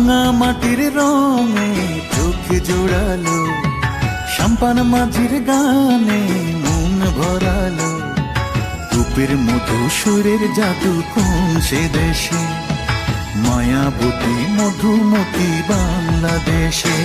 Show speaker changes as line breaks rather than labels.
ভাঙা মাটির রঙে চোখ জোড়ালো, সাম্পান মাঝির গানে মন ভরালো। রূপের মধু সুরের জাদু কোন সে দেশে, মায়াবতী মধুমতি বাংলাদেশে।